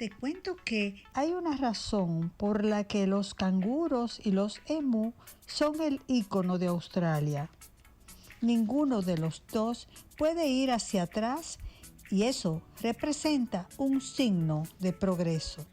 Te cuento que hay una razón por la que los canguros y los emú son el ícono de Australia. Ninguno de los dos puede ir hacia atrás y eso representa un signo de progreso.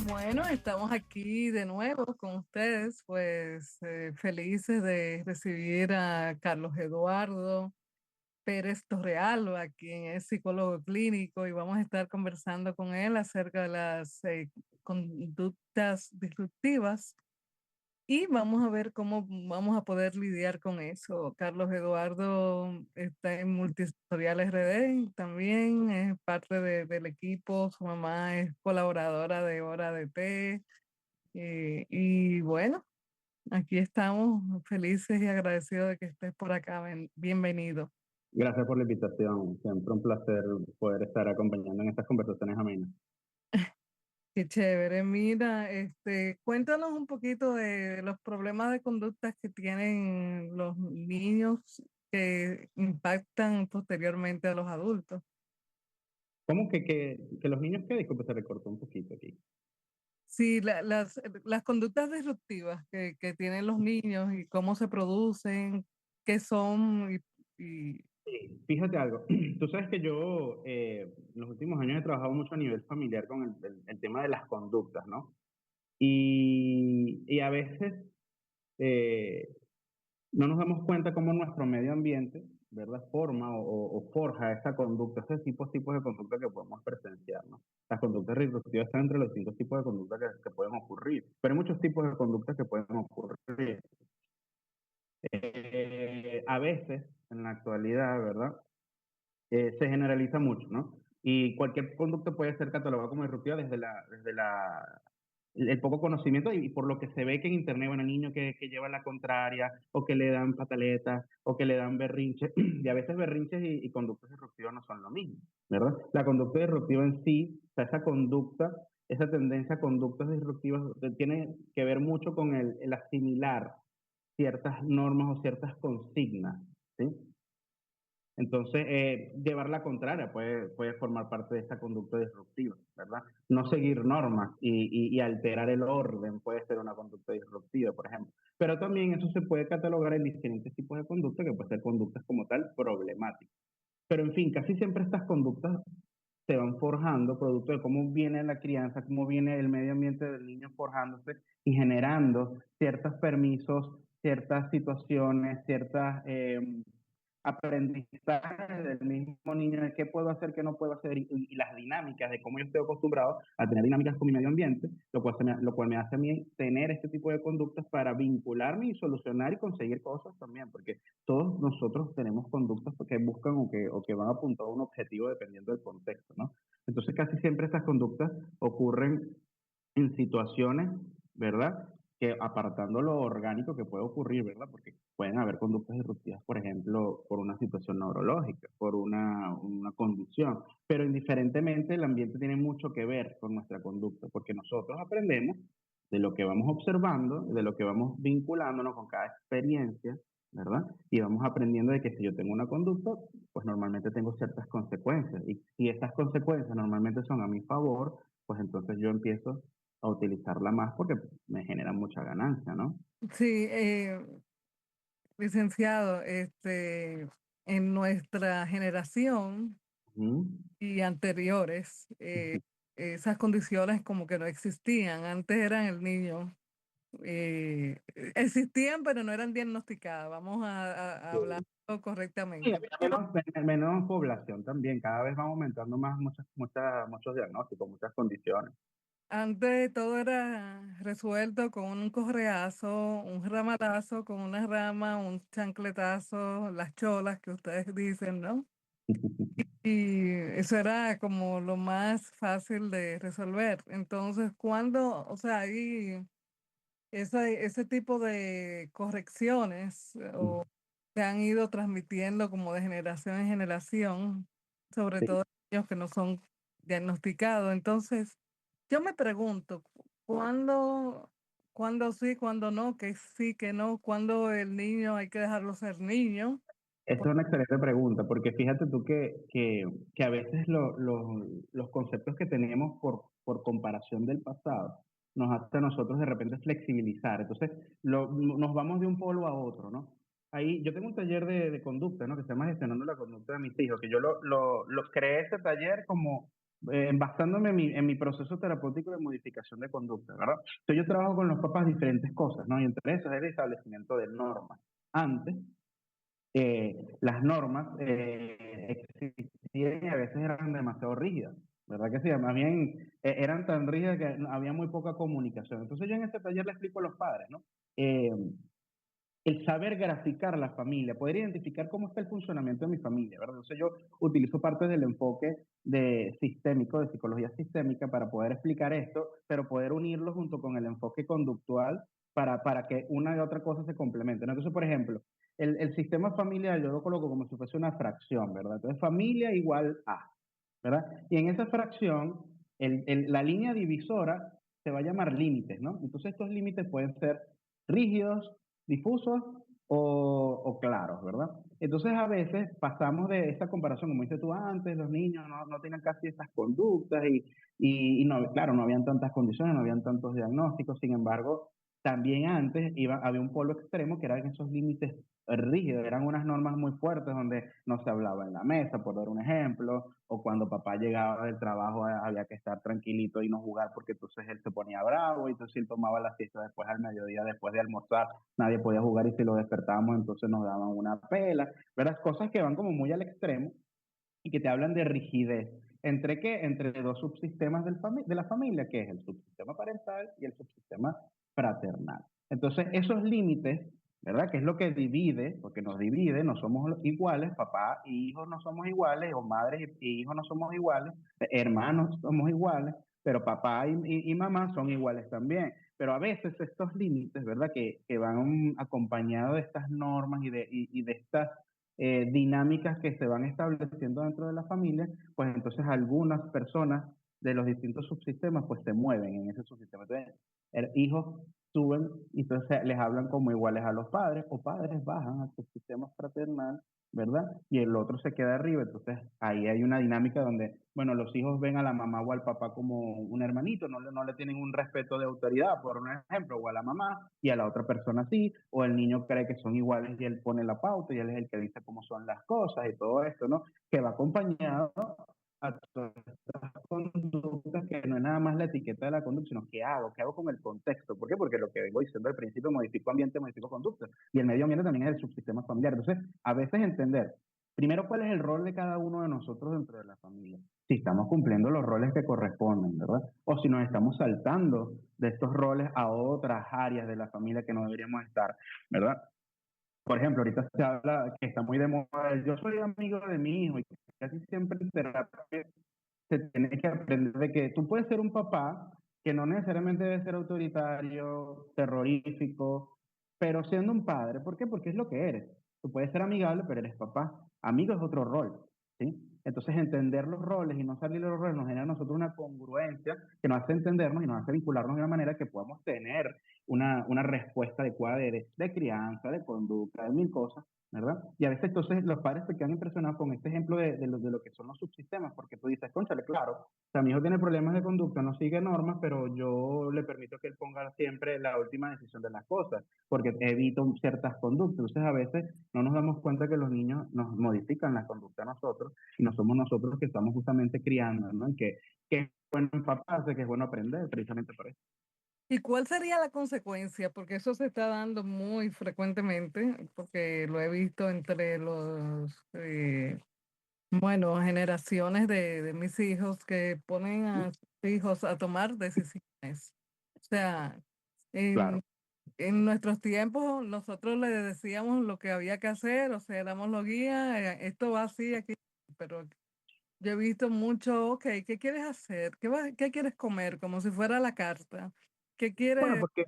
Bueno, estamos aquí de nuevo con ustedes, pues felices de recibir a Carlos Eduardo Pérez Torrealba, quien es psicólogo clínico, y vamos a estar conversando con él acerca de las conductas disruptivas y vamos a ver cómo vamos a poder lidiar con eso. Carlos Eduardo está en Multisectorial RD, también es parte del equipo, su mamá es colaboradora de Hora de Té. Y bueno, aquí estamos felices y agradecidos de que estés por acá. Bienvenido. Gracias por la invitación. Siempre un placer poder estar acompañando en estas conversaciones amenas. Qué chévere. Mira, cuéntanos un poquito de los problemas de conductas que tienen los niños que impactan posteriormente a los adultos. ¿Cómo que los niños qué? Disculpe, se recortó un poquito aquí. Sí, las conductas disruptivas que tienen los niños y cómo se producen, qué son y Sí, fíjate algo. Tú sabes que yo en los últimos años he trabajado mucho a nivel familiar con el tema de las conductas, ¿no? Y a veces eh, no nos damos cuenta cómo nuestro medio ambiente, ¿verdad? Forma o forja esa conducta, esos tipos de conducta que podemos presenciar, ¿no? Las conductas disruptivas están entre los distintos tipos de conducta que pueden ocurrir, pero hay muchos tipos de conductas que pueden ocurrir. A veces, en la actualidad, ¿verdad? Se generaliza mucho, ¿no? Y cualquier conducta puede ser catalogada como disruptiva desde el poco conocimiento y por lo que se ve que en internet, bueno, niños que llevan la contraria, o que le dan pataletas, o que le dan berrinches, y a veces berrinches y conductas disruptivas no son lo mismo, ¿verdad? La conducta disruptiva en sí, o sea, esa conducta, esa tendencia a conductas disruptivas tiene que ver mucho con el asimilar ciertas normas o ciertas consignas, ¿sí? Entonces, llevar la contraria puede formar parte de esta conducta disruptiva, ¿verdad? No seguir normas y alterar el orden puede ser una conducta disruptiva, por ejemplo. Pero también eso se puede catalogar en diferentes tipos de conducta, que pueden ser conductas como tal problemáticas. Pero en fin, casi siempre estas conductas se van forjando producto de cómo viene la crianza, cómo viene el medio ambiente del niño forjándose y generando ciertos permisos, ciertas situaciones, ciertas aprendizajes del mismo niño de qué puedo hacer, qué no puedo hacer y las dinámicas de cómo yo estoy acostumbrado a tener dinámicas con mi medio ambiente, lo cual me hace a mí tener este tipo de conductas para vincularme y solucionar y conseguir cosas también, porque todos nosotros tenemos conductas que buscan o que van apuntadas a un objetivo dependiendo del contexto, ¿no? Entonces casi siempre estas conductas ocurren en situaciones, ¿verdad? Que apartando lo orgánico que puede ocurrir, ¿verdad? Porque pueden haber conductas disruptivas, por ejemplo, por una situación neurológica, por una condición, pero indiferentemente el ambiente tiene mucho que ver con nuestra conducta, porque nosotros aprendemos de lo que vamos observando, de lo que vamos vinculándonos con cada experiencia, ¿verdad? Y vamos aprendiendo de que si yo tengo una conducta, pues normalmente tengo ciertas consecuencias. Y si estas consecuencias normalmente son a mi favor, pues entonces yo empiezo a utilizarla más porque me genera mucha ganancia, ¿no? sí, licenciado, en nuestra generación Ujú. y anteriores, esas condiciones como que no existían. Antes eran el niño. Existían, pero no eran diagnosticadas. Vamos a hablarlo Sí. Sí, correctamente. había menos población también, cada vez van aumentando más muchos diagnósticos, muchas condiciones. Antes todo era resuelto con un correazo, un ramalazo, con una rama, un chancletazo, las cholas que ustedes dicen, ¿no? Y eso era como lo más fácil de resolver. Entonces, cuando, o sea, hay ese tipo de correcciones se han ido transmitiendo como de generación en generación, sobre Sí. todo aquellos que no son diagnosticados. Entonces, yo me pregunto, ¿cuándo, cuándo sí, cuándo no, que sí, que no, cuándo el niño hay que dejarlo ser niño. Esta es una excelente pregunta, porque fíjate tú que a veces los conceptos que tenemos por comparación del pasado nos hace a nosotros de repente flexibilizar. Entonces, nos vamos de un polo a otro, ¿no? Ahí, yo tengo un taller de conducta, ¿no? Que se llama Gestionando la Conducta de mis hijos, que yo lo creé ese taller como basándome en mi proceso terapéutico de modificación de conducta, ¿verdad? Entonces, yo trabajo con los papás diferentes cosas, ¿no? Y entre esas es el establecimiento de normas. Antes, las normas existían y a veces eran demasiado rígidas, ¿verdad que sí? Más bien eran tan rígidas que había muy poca comunicación. Entonces yo en este taller le explico a los padres, ¿no? Eh, el saber graficar la familia, poder identificar cómo está el funcionamiento de mi familia, ¿verdad? Entonces yo utilizo parte del enfoque sistémico, de psicología sistémica, para poder explicar esto, pero poder unirlo junto con el enfoque conductual para que una y otra cosa se complementen, ¿no? Entonces, por ejemplo, el sistema familiar yo lo coloco como si fuese una fracción, ¿verdad? Entonces, familia igual A, ¿verdad? Y en esa fracción, la línea divisora se va a llamar límites, ¿no? Entonces, estos límites pueden ser rígidos, difusos o claros, ¿verdad? Entonces a veces pasamos de esta comparación, como dices tú antes, los niños no tenían casi estas conductas y no, claro, no habían tantas condiciones, no habían tantos diagnósticos, sin embargo, también antes había un polo extremo que eran esos límites rígidos, eran unas normas muy fuertes donde no se hablaba en la mesa, por dar un ejemplo, o cuando papá llegaba del trabajo había que estar tranquilito y no jugar porque entonces él se ponía bravo y entonces él tomaba la siesta después al mediodía, después de almorzar, nadie podía jugar y si lo despertábamos entonces nos daban una pela, ¿verdad? Cosas que van como muy al extremo y que te hablan de rigidez. ¿Entre qué? Entre dos subsistemas de la familia, que es el subsistema parental y el subsistema fraternal. Entonces, esos límites, ¿verdad? Que es lo que divide, porque nos divide, no somos iguales, papá y hijos no somos iguales, o madres y hijos no somos iguales, hermanos somos iguales, pero papá y mamá son iguales también. Pero a veces estos límites, ¿verdad? Que van acompañados de estas normas y de estas dinámicas que se van estableciendo dentro de la familia, pues entonces algunas personas de los distintos subsistemas pues se mueven en ese subsistema. Entonces, hijos suben y entonces les hablan como iguales a los padres o padres bajan al subsistema fraternal, ¿verdad? Y el otro se queda arriba. Entonces ahí hay una dinámica donde, bueno, los hijos ven a la mamá o al papá como un hermanito, no le tienen un respeto de autoridad, por un ejemplo, o a la mamá y a la otra persona sí, o el niño cree que son iguales y él pone la pauta y él es el que dice cómo son las cosas y todo esto, ¿no? Que va acompañado a todas estas conductas que no es nada más la etiqueta de la conducta, sino qué hago con el contexto. ¿Por qué? Porque lo que vengo diciendo al principio, modifico ambiente, modifico conducta. Y el medio ambiente también es el subsistema familiar. Entonces, a veces entender, primero, cuál es el rol de cada uno de nosotros dentro de la familia. Si estamos cumpliendo los roles que corresponden, ¿verdad? O si nos estamos saltando de estos roles a otras áreas de la familia que no deberíamos estar, ¿verdad? Por ejemplo, ahorita se habla que está muy de moda, yo soy amigo de mi hijo y casi siempre en terapia se tiene que aprender de que tú puedes ser un papá que no necesariamente debe ser autoritario, terrorífico, pero siendo un padre. ¿Por qué? Porque es lo que eres. Tú puedes ser amigable, pero eres papá. Amigo es otro rol, ¿sí? Entonces, entender los roles y no salir de los roles nos genera a nosotros una congruencia que nos hace entendernos y nos hace vincularnos de una manera que podamos tener una respuesta adecuada de crianza, de conducta, de mil cosas, ¿verdad? Y a veces entonces los padres se quedan impresionados con este ejemplo de lo que son los subsistemas, porque tú dices, cónchale, claro, o sea, mi hijo tiene problemas de conducta, no sigue normas, pero yo le permito que él ponga siempre la última decisión de las cosas, porque evito ciertas conductas. Entonces a veces no nos damos cuenta que los niños nos modifican la conducta a nosotros y no somos nosotros los que estamos justamente criando, ¿no? Y que es bueno empaparse, que es bueno aprender, precisamente por eso. ¿Y cuál sería la consecuencia? Porque eso se está dando muy frecuentemente, porque lo he visto entre bueno, generaciones de mis hijos que ponen a sus hijos a tomar decisiones. O sea, en, Claro. en nuestros tiempos nosotros le decíamos lo que había que hacer, o sea, éramos los guías, esto va así, aquí, pero yo he visto mucho, ok, ¿qué quieres hacer? ¿Qué quieres comer? Como si fuera la carta. ¿Qué Bueno, quieres? porque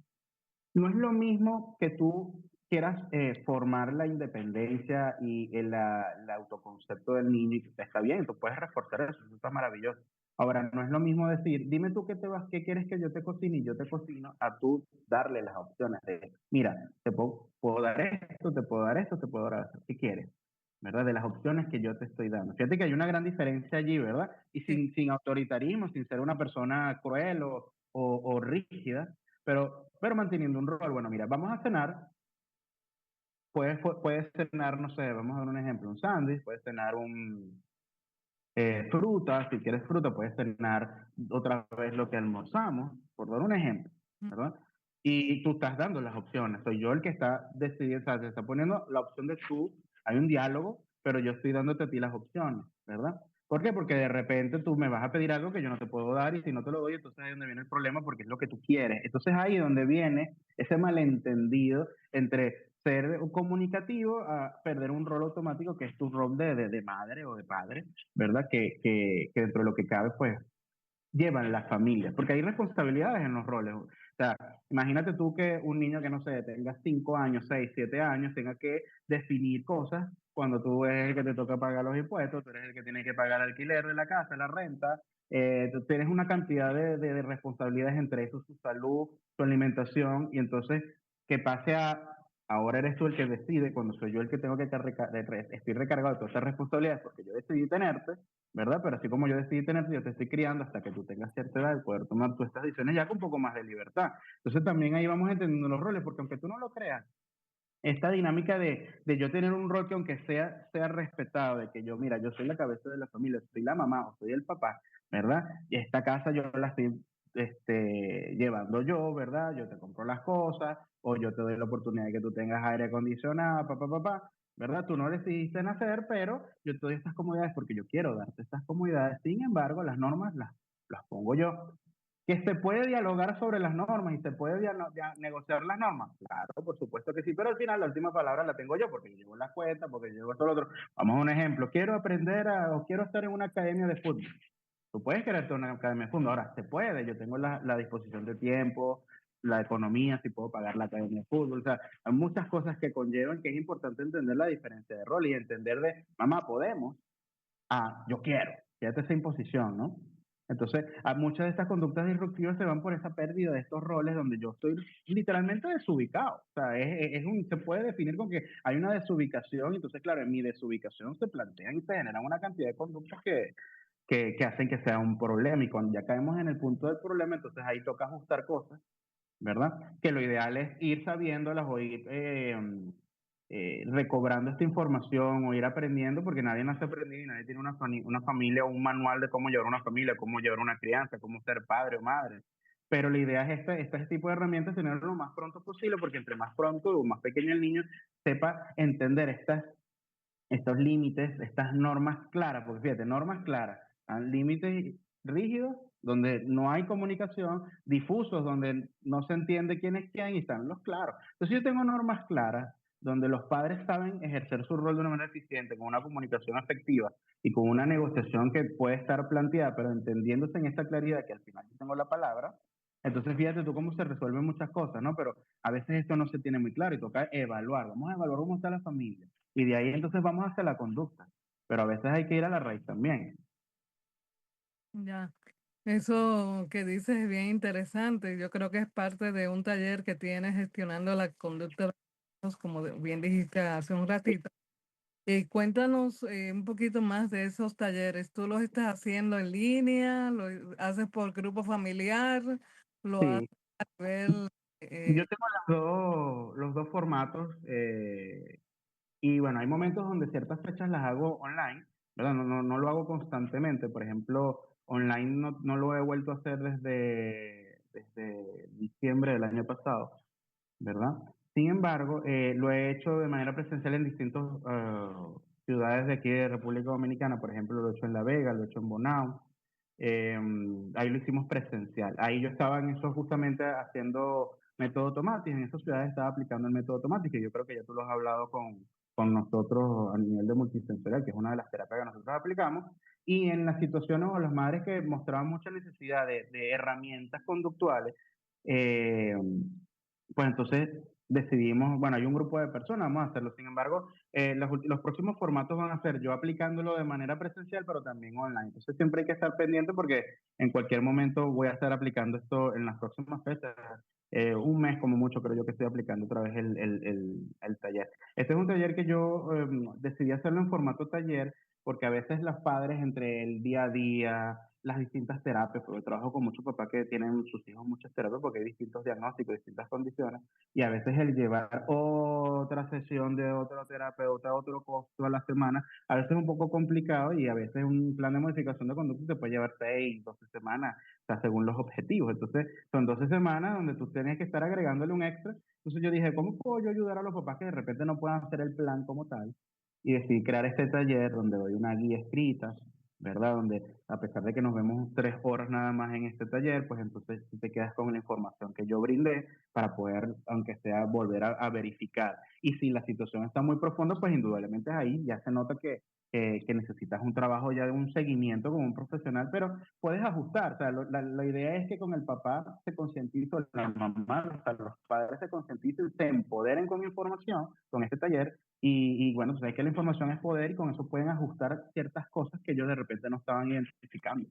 no es lo mismo que tú quieras formar la independencia y el autoconcepto del niño, y que está bien, tú puedes reforzar eso, eso está maravilloso. Ahora, no es lo mismo decir, dime tú qué quieres que yo te cocine y yo te cocino, a tú darle las opciones de, mira, puedo dar esto, te puedo dar esto, te puedo dar esto, ¿qué quieres? ¿Verdad? De las opciones que yo te estoy dando. Fíjate que hay una gran diferencia allí, ¿verdad? Y Sí, sin autoritarismo, sin ser una persona cruel o rígida, pero manteniendo un rol. Bueno, mira, vamos a cenar, puedes cenar, no sé, vamos a dar un ejemplo, un sándwich, puedes cenar fruta, si quieres fruta, puedes cenar otra vez lo que almorzamos, por dar un ejemplo, mm, ¿verdad? Y tú estás dando las opciones, soy yo el que está decidiendo, o sea, te está poniendo la opción de tú, hay un diálogo, pero yo estoy dándote a ti las opciones, ¿verdad? ¿Por qué? Porque de repente tú me vas a pedir algo que yo no te puedo dar y si no te lo doy, entonces ahí es donde viene el problema porque es lo que tú quieres. Entonces ahí es donde viene ese malentendido entre ser comunicativo a perder un rol automático que es tu rol de madre o de padre, ¿verdad? Que dentro de lo que cabe, pues llevan las familias, porque hay responsabilidades en los roles. O sea, imagínate tú que un niño que no sé, tenga 5 años, 6 7 años, tenga que definir cosas cuando tú eres el que te toca pagar los impuestos, tú eres el que tiene que pagar el alquiler de la casa, la renta, tú tienes una cantidad de responsabilidades entre eso, su salud, su alimentación, y entonces que pase ahora eres tú el que decide, cuando soy yo el que tengo que estoy recargado de todas esas responsabilidades porque yo decidí tenerte, ¿verdad? Pero así como yo decidí tenerte, yo te estoy criando hasta que tú tengas cierta edad de poder tomar tú estas decisiones ya con un poco más de libertad. Entonces también ahí vamos entendiendo los roles, porque aunque tú no lo creas, esta dinámica de yo tener un rol que aunque sea respetado, de que yo, mira, yo soy la cabeza de la familia, soy la mamá o soy el papá, ¿verdad? Y esta casa yo la estoy llevando yo, ¿verdad? Yo te compro las cosas, o yo te doy la oportunidad de que tú tengas aire acondicionado, papá, ¿verdad? Tú no decidiste nacer, pero yo te doy estas comodidades porque yo quiero darte estas comodidades. Sin embargo, las normas las pongo yo. ¿Que se puede dialogar sobre las normas y se puede negociar las normas? Claro, por supuesto que sí, pero al final la última palabra la tengo yo porque yo llevo la cuenta, porque yo llevo todo lo otro. Vamos a un ejemplo, quiero aprender o quiero estar en una academia de fútbol. Tú puedes quererte una academia de fútbol, ahora se puede, yo tengo la disposición de tiempo, la economía, si puedo pagar la academia de fútbol, o sea, hay muchas cosas que conllevan que es importante entender la diferencia de rol y entender de, mamá, podemos, yo quiero, fíjate esa imposición, ¿no? Entonces, a muchas de estas conductas disruptivas se van por esa pérdida de estos roles donde yo estoy literalmente desubicado. O sea, se puede definir con que hay una desubicación, entonces, claro, en mi desubicación se plantean y se generan una cantidad de conductas que hacen que sea un problema. Y cuando ya caemos en el punto del problema, entonces ahí toca ajustar cosas, ¿verdad? Que lo ideal es ir sabiéndolas o ir recobrando esta información o ir aprendiendo, porque nadie nace aprendido y nadie tiene una familia o un manual de cómo llevar una familia, cómo llevar una crianza, cómo ser padre o madre. Pero la idea es este tipo de herramientas tenerlo lo más pronto posible, porque entre más pronto o más pequeño el niño sepa entender estos límites, estas normas claras, porque fíjate, normas claras, límites rígidos, donde no hay comunicación, difusos, donde no se entiende quién es quién y están los claros. Entonces yo tengo normas claras, donde los padres saben ejercer su rol de una manera eficiente, con una comunicación efectiva y con una negociación que puede estar planteada, pero entendiéndose en esta claridad que al final yo tengo la palabra. Entonces fíjate tú cómo se resuelven muchas cosas, ¿no? Pero a veces esto no se tiene muy claro y toca evaluar. Vamos a evaluar cómo está la familia y de ahí entonces vamos hacia la conducta. Pero a veces hay que ir a la raíz también. ya. Eso que dices es bien interesante. Yo creo que es parte de un taller que tiene gestionando la conducta de los niños, como bien dijiste hace un ratito. Cuéntanos un poquito más de esos talleres. ¿Tú los estás haciendo en línea? ¿Lo haces por grupo familiar? ¿Lo haces Sí, a nivel... yo eh, tengo los dos formatos y bueno, hay momentos donde ciertas fechas las hago online, ¿verdad? No lo hago constantemente. Por ejemplo, online no lo he vuelto a hacer desde diciembre del año pasado, ¿verdad? Sin embargo, lo he hecho de manera presencial en distintas ciudades de aquí de República Dominicana. Por ejemplo, lo he hecho en La Vega, lo he hecho en Bonao. eh, Ahí lo hicimos presencial. Ahí yo estaba en eso justamente haciendo método Tomatis. En esas ciudades estaba aplicando el método Tomatis, que yo creo que ya tú lo has hablado con nosotros a nivel de multisensorial, que es una de las terapias que nosotros aplicamos. Y en las situaciones o las madres que mostraban mucha necesidad de herramientas conductuales, eh, pues entonces decidimos, bueno, hay un grupo de personas, vamos a hacerlo. Sin embargo, los próximos formatos van a ser yo aplicándolo de manera presencial, pero también online. Entonces siempre hay que estar pendiente porque en cualquier momento voy a estar aplicando esto en las próximas fechas. Un mes como mucho creo yo que estoy aplicando otra vez el taller. Este es un taller que yo decidí hacerlo en formato taller porque a veces los padres entre el día a día, las distintas terapias, porque trabajo con muchos papás que tienen sus hijos muchas terapias porque hay distintos diagnósticos, distintas condiciones, y a veces el llevar otra sesión de otro terapeuta, otro costo a la semana, a veces es un poco complicado y a veces un plan de modificación de conducta te puede llevar 6, 12 semanas, o sea, según los objetivos. Entonces, son 12 semanas donde tú tienes que estar agregándole un extra. Entonces yo dije, ¿cómo puedo yo ayudar a los papás que de repente no puedan hacer el plan como tal? Y decidí crear este taller donde doy una guía escrita, ¿verdad? Donde a pesar de que nos vemos 3 horas nada más en este taller, pues entonces tú te quedas con la información que yo brindé para poder, aunque sea, volver a verificar. Y si la situación está muy profunda, pues indudablemente ahí ya se nota que necesitas un trabajo ya de un seguimiento con un profesional, pero puedes ajustar. O sea, la idea es que con el papá se concientice, o la mamá, o sea, los padres se concienticen, se empoderen con información, con este taller, y bueno, pues sabes que la información es poder y con eso pueden ajustar ciertas cosas que ellos de repente no estaban identificando.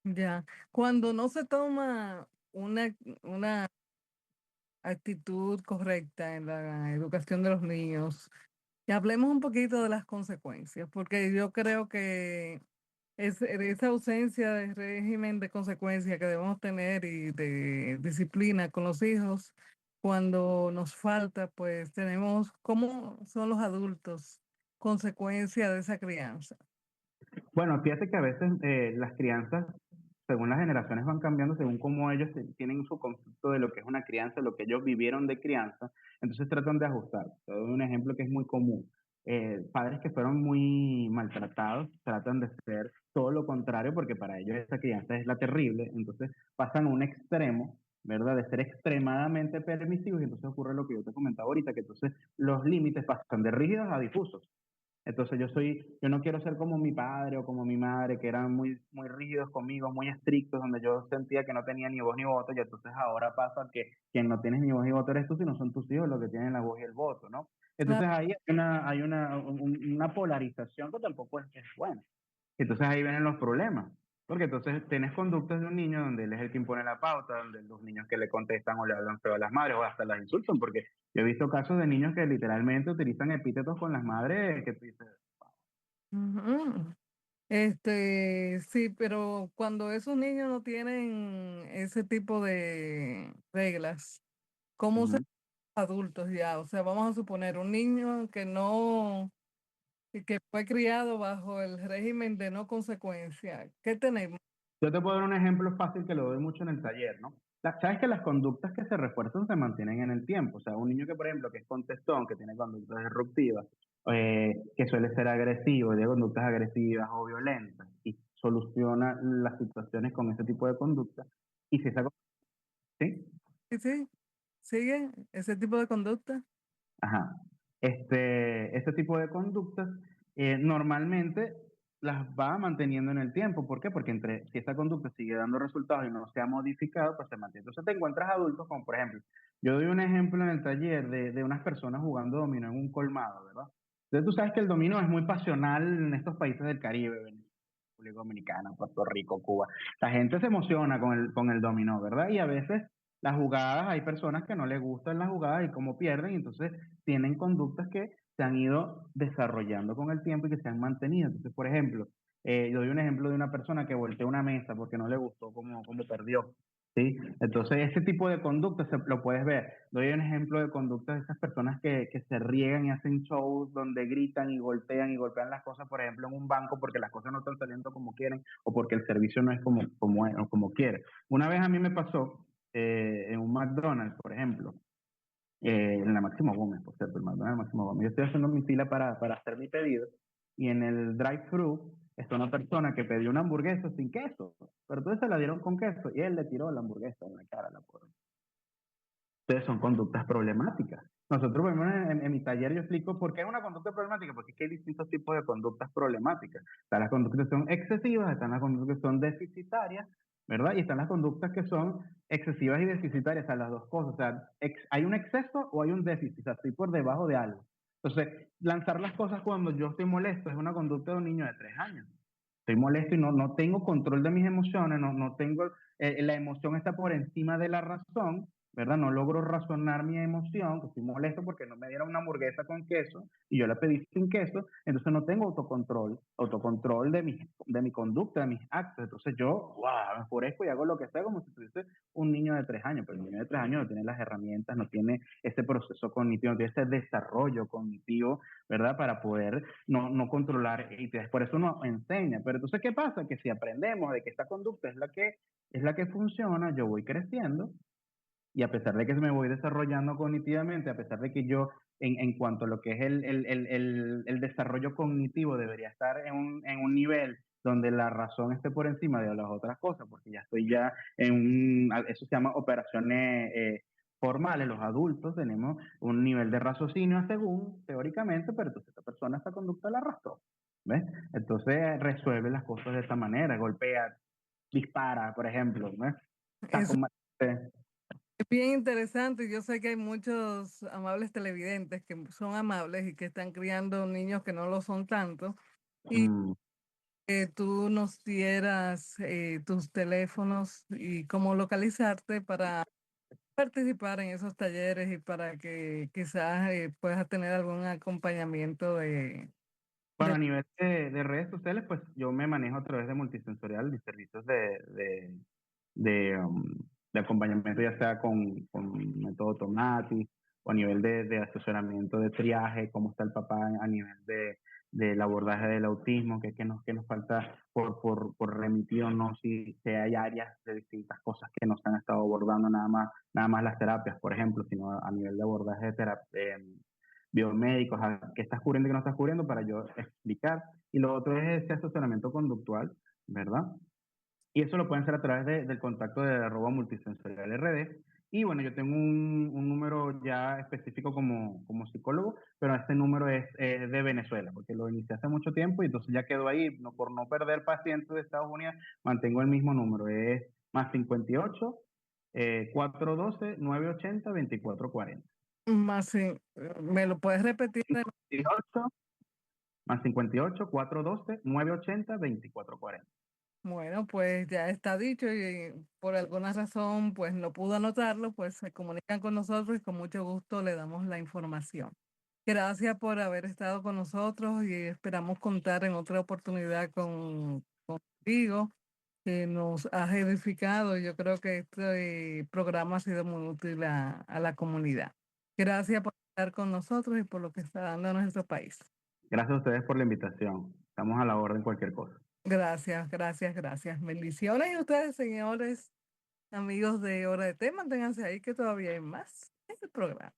Ya, cuando no se toma una actitud correcta en la educación de los niños, y hablemos un poquito de las consecuencias, porque yo creo que esa ausencia de régimen de consecuencia que debemos tener y de disciplina con los hijos, cuando nos falta, pues tenemos, ¿cómo son los adultos consecuencia de esa crianza? Bueno, fíjate que a veces las crianzas, según las generaciones van cambiando, según cómo ellos tienen su concepto de lo que es una crianza, lo que ellos vivieron de crianza, entonces tratan de ajustar. Te doy un ejemplo que es muy común. Padres que fueron muy maltratados tratan de ser todo lo contrario porque para ellos esa crianza es la terrible, entonces pasan a un extremo, ¿verdad? De ser extremadamente permisivos y entonces ocurre lo que yo te comentaba ahorita, que entonces los límites pasan de rígidos a difusos. Entonces yo no quiero ser como mi padre o como mi madre, que eran muy rígidos conmigo, muy estrictos, donde yo sentía que no tenía ni voz ni voto, y entonces ahora pasa que quien no tienes ni voz ni voto eres tú, sino son tus hijos los que tienen la voz y el voto, ¿no? Claro, Entonces ahí hay una polarización que tampoco es buena. Entonces ahí vienen los problemas. Porque entonces tienes conductas de un niño donde él es el que impone la pauta, donde los niños que le contestan o le hablan feo a las madres o hasta las insultan, porque yo he visto casos de niños que literalmente utilizan epítetos con las madres que tú dices, ujú. Sí, pero cuando esos niños no tienen ese tipo de reglas, ¿cómo se ujú. adultos ya? O sea, vamos a suponer un niño que fue criado bajo el régimen de no consecuencia. ¿Qué tenemos? Yo te puedo dar un ejemplo fácil que lo doy mucho en el taller, ¿no? Sabes que las conductas que se refuerzan se mantienen en el tiempo. O sea, un niño que, por ejemplo, que es contestón, que tiene conductas disruptivas, que suele ser agresivo, de conductas agresivas o violentas, y soluciona las situaciones con ese tipo de conducta. Y si esa, ¿sí? Sí, sí, sigue ese tipo de conducta. Ajá. Este tipo de conductas normalmente las va manteniendo en el tiempo. ¿Por qué? Porque si esta conducta sigue dando resultados y no se ha modificado, pues se mantiene. Entonces te encuentras adultos como, por ejemplo, yo doy un ejemplo en el taller de unas personas jugando dominó en un colmado, ¿verdad? Entonces tú sabes que el dominó es muy pasional en estos países del Caribe, Venezuela, República Dominicana, Puerto Rico, Cuba. La gente se emociona con el dominó, ¿verdad? Y a veces las jugadas, hay personas que no les gustan las jugadas y cómo pierden, y entonces tienen conductas que se han ido desarrollando con el tiempo y que se han mantenido. Entonces, por ejemplo, yo doy un ejemplo de una persona que volteó una mesa porque no le gustó cómo perdió. ¿Sí? Entonces, ese tipo de conductas lo puedes ver. Doy un ejemplo de conductas de esas personas que se riegan y hacen shows donde gritan y golpean las cosas, por ejemplo, en un banco porque las cosas no están saliendo como quieren o porque el servicio no es como quiere. Una vez a mí me pasó en un McDonald's, por ejemplo, en la Máximo Gómez, por cierto, el McDonald's Máximo Gómez. Yo estoy haciendo mi fila para hacer mi pedido y en el drive-thru está una persona que pidió una hamburguesa sin queso, pero entonces se la dieron con queso y él le tiró la hamburguesa en la cara a la pobre. Entonces son conductas problemáticas. Nosotros vemos en mi taller, yo explico por qué es una conducta problemática, porque es que hay distintos tipos de conductas problemáticas. Están las conductas que son excesivas, están las conductas que son deficitarias, ¿verdad? Y están las conductas que son excesivas y deficitarias, o sea, las dos cosas. O sea, hay un exceso o hay un déficit, o sea, estoy por debajo de algo. Entonces, lanzar las cosas cuando yo estoy molesto es una conducta de un niño de 3 años. Estoy molesto y no tengo control de mis emociones, no tengo, la emoción está por encima de la razón, ¿verdad? No logro razonar mi emoción, que estoy molesto porque no me dieron una hamburguesa con queso y yo la pedí sin queso, entonces no tengo autocontrol de mi conducta, de mis actos. Entonces yo, wow, me enfurezco y hago lo que sea como si tuviese un niño de 3 años, pero el niño de 3 años no tiene las herramientas, no tiene ese proceso cognitivo, no tiene ese desarrollo cognitivo, ¿verdad? Para poder no controlar, y por eso uno enseña. Pero entonces, ¿qué pasa? Que si aprendemos de que esta conducta es la que funciona, yo voy creciendo y a pesar de que me voy desarrollando cognitivamente, a pesar de que yo, en cuanto a lo que es el desarrollo cognitivo, debería estar en un nivel donde la razón esté por encima de las otras cosas, porque ya estoy ya eso se llama operaciones formales. Los adultos tenemos un nivel de raciocinio según, teóricamente, pero entonces esta persona esta conducta la arrastró, ¿ves? Entonces resuelve las cosas de esta manera, golpea, dispara, por ejemplo, ¿ves? Saca Eso un machete. es bien interesante. Yo sé que hay muchos amables televidentes que son amables y que están criando niños que no lo son tanto. Y Mm. que tú nos dieras tus teléfonos y cómo localizarte para participar en esos talleres y para que quizás puedas tener algún acompañamiento Bueno, de a nivel de redes sociales, pues yo me manejo a través de Multisensorial, mis servicios de, um, de acompañamiento, ya sea con método Tomati o a nivel de asesoramiento de triaje, cómo está el papá a nivel del abordaje del autismo, qué nos falta por remitir o no, si hay áreas de distintas cosas que no se han estado abordando, nada más las terapias, por ejemplo, sino a nivel de abordaje de terapia, biomédicos, qué estás cubriendo y qué no estás cubriendo para yo explicar. Y lo otro es ese asesoramiento conductual, ¿verdad? Y eso lo pueden hacer a través del contacto de @multisensorialrd. Y bueno, yo tengo un número ya específico como psicólogo, pero este número es de Venezuela, porque lo inicié hace mucho tiempo y entonces ya quedó ahí. No, por no perder pacientes de Estados Unidos, mantengo el mismo número. Es más 58 412 980 2440. más. ¿Me lo puedes repetir? 58 más 58 412 980 2440. Bueno, pues ya está dicho y por alguna razón pues no pudo anotarlo, pues se comunican con nosotros y con mucho gusto le damos la información. Gracias por haber estado con nosotros y esperamos contar en otra oportunidad contigo, que nos has edificado. Yo creo que este programa ha sido muy útil a la comunidad. Gracias por estar con nosotros y por lo que está dando a nuestro país. Gracias a ustedes por la invitación. Estamos a la orden cualquier cosa. Gracias, gracias, gracias. Bendiciones y ustedes, señores, amigos de Hora de Té, manténganse ahí que todavía hay más en el programa.